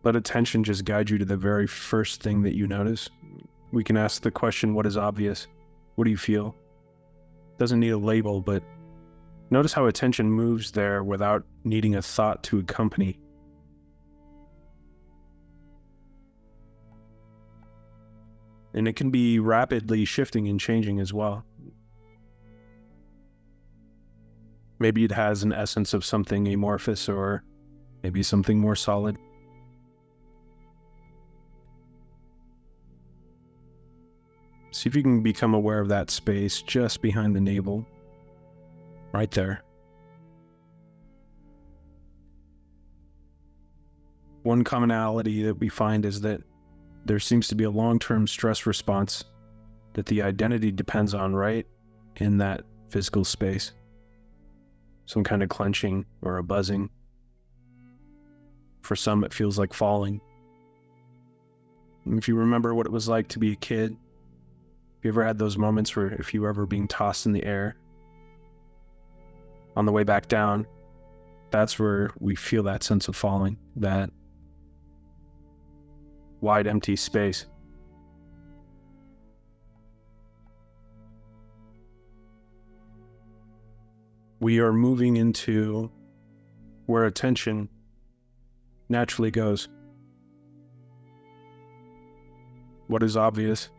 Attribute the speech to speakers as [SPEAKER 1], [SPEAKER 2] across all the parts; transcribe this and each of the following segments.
[SPEAKER 1] Let attention just guide you to the very first thing that you notice. We can ask the question, what is obvious? What do you feel? Doesn't need a label, but notice how attention moves there without needing a thought to accompany. And it can be rapidly shifting and changing as well. Maybe it has an essence of something amorphous, or maybe something more solid. See if you can become aware of that space just behind the navel, right there. One commonality that we find is that there seems to be a long-term stress response that the identity depends on right in that physical space. Some kind of clenching or a buzzing. For some, it feels like falling. And if you remember what it was like to be a kid, have you ever had those moments where if you were ever being tossed in the air, on the way back down, that's where we feel that sense of falling, that wide empty space. We are moving into where attention naturally goes. What is obvious?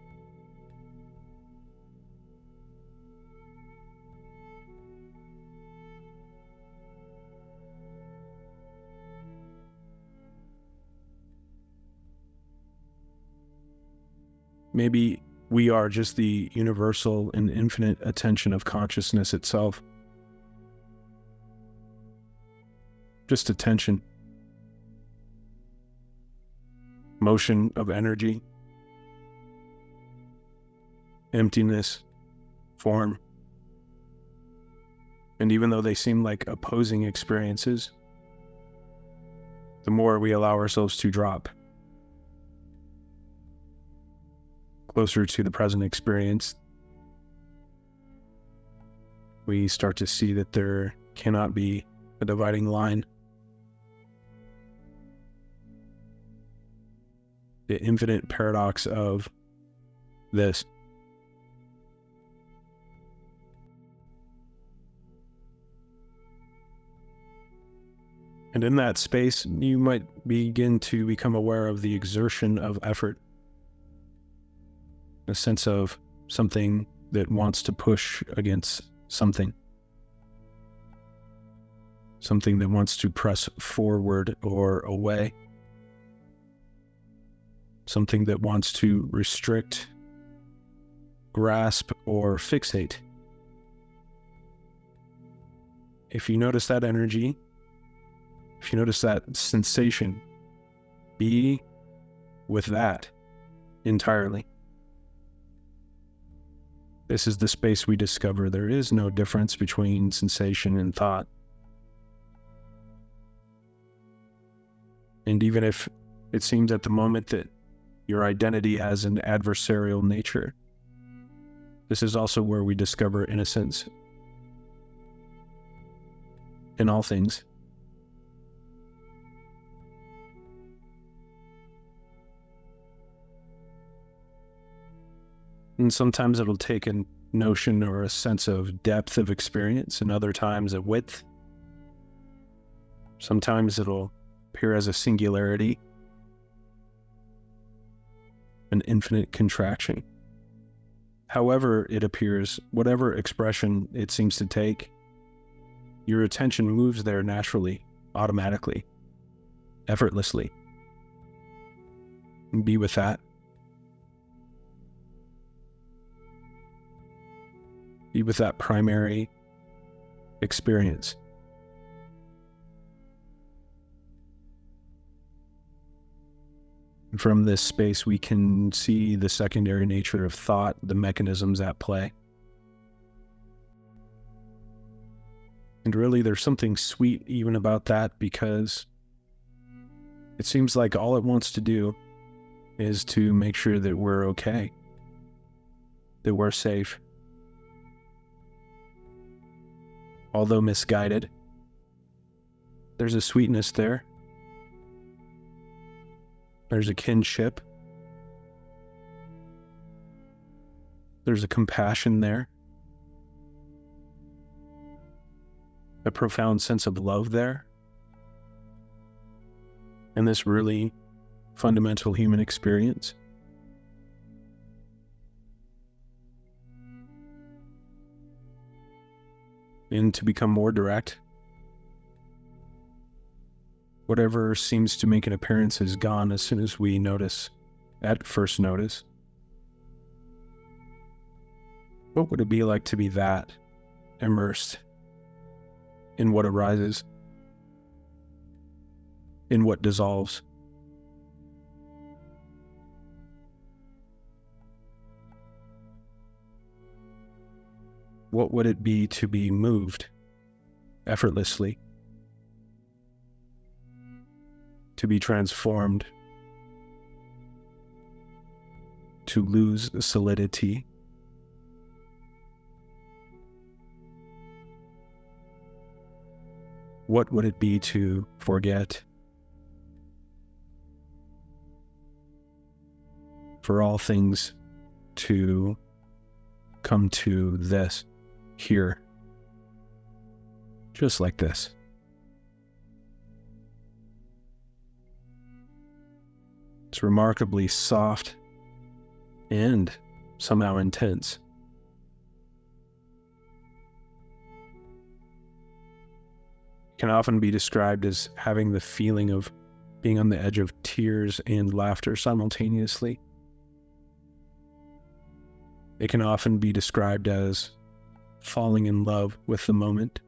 [SPEAKER 1] Maybe we are just the universal and infinite attention of consciousness itself. Just attention. Motion of energy. Emptiness. Form. And even though they seem like opposing experiences, the more we allow ourselves to drop closer to the present experience, we start to see that there cannot be a dividing line. The infinite paradox of this. And in that space, you might begin to become aware of the exertion of effort. A sense of something that wants to push against something. Something that wants to press forward or away. Something that wants to restrict, grasp, or fixate. If you notice that energy, if you notice that sensation, be with that entirely. This is the space we discover there is no difference between sensation and thought. And even if it seems at the moment that your identity has an adversarial nature, this is also where we discover innocence in all things. And sometimes it'll take a notion or a sense of depth of experience, and other times a width. Sometimes it'll appear as a singularity, an infinite contraction. However it appears, whatever expression it seems to take, your attention moves there naturally, automatically, effortlessly. And be with that. Be with that primary experience. From this space, we can see the secondary nature of thought, the mechanisms at play. And really, there's something sweet even about that, because it seems like all it wants to do is to make sure that we're okay, that we're safe. Although misguided, there's a sweetness there. There's a kinship. There's a compassion there. A profound sense of love there. And this really fundamental human experience. And to become more direct, whatever seems to make an appearance is gone as soon as we notice, at first notice. What would it be like to be that immersed in what arises, in what dissolves? What would it be to be moved effortlessly, to be transformed, to lose solidity? What would it be to forget? For all things to come to this, here, just like this. It's remarkably soft and somehow intense. It can often be described as having the feeling of being on the edge of tears and laughter simultaneously. It can often be described as falling in love with the moment,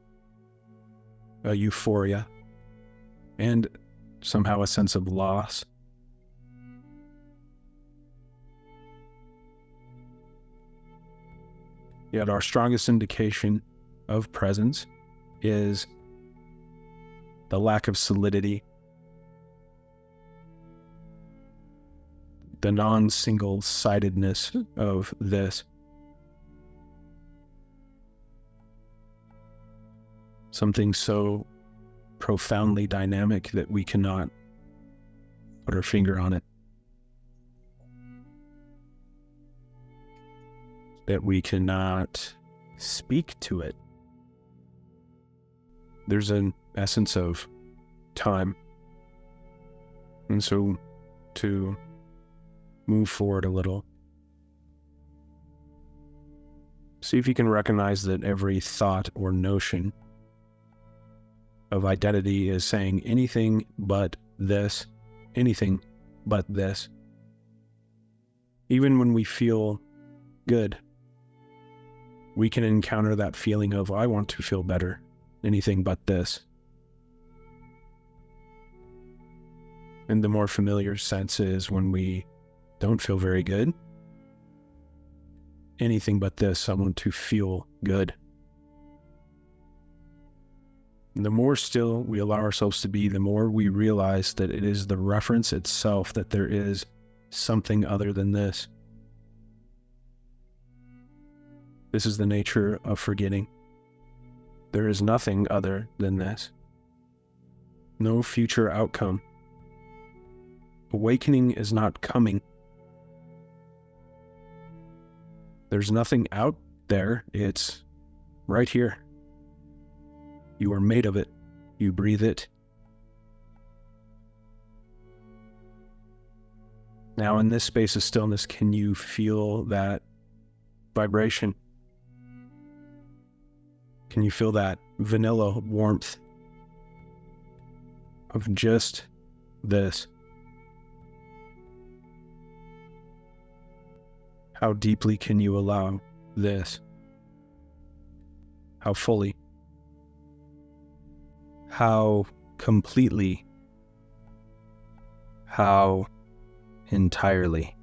[SPEAKER 1] a euphoria, and somehow a sense of loss. Yet our strongest indication of presence is the lack of solidity, the non-single-sidedness of this. Something so profoundly dynamic that we cannot put our finger on it, that we cannot speak to it. There's an essence of time. And so to move forward a little, see if you can recognize that every thought or notion of identity is saying anything but this, anything but this. Even when we feel good, we can encounter that feeling of, I want to feel better, anything but this. And the more familiar sense is when we don't feel very good, anything but this, I want to feel good. And the more still we allow ourselves to be, the more we realize that it is the reference itself, that there is something other than this. This is the nature of forgetting. There is nothing other than this. No future outcome. Awakening is not coming. There's nothing out there. It's right here. You are made of it. You breathe it. Now, in this space of stillness, can you feel that vibration? Can you feel that vanilla warmth of just this? How deeply can you allow this? How fully? How completely? How entirely?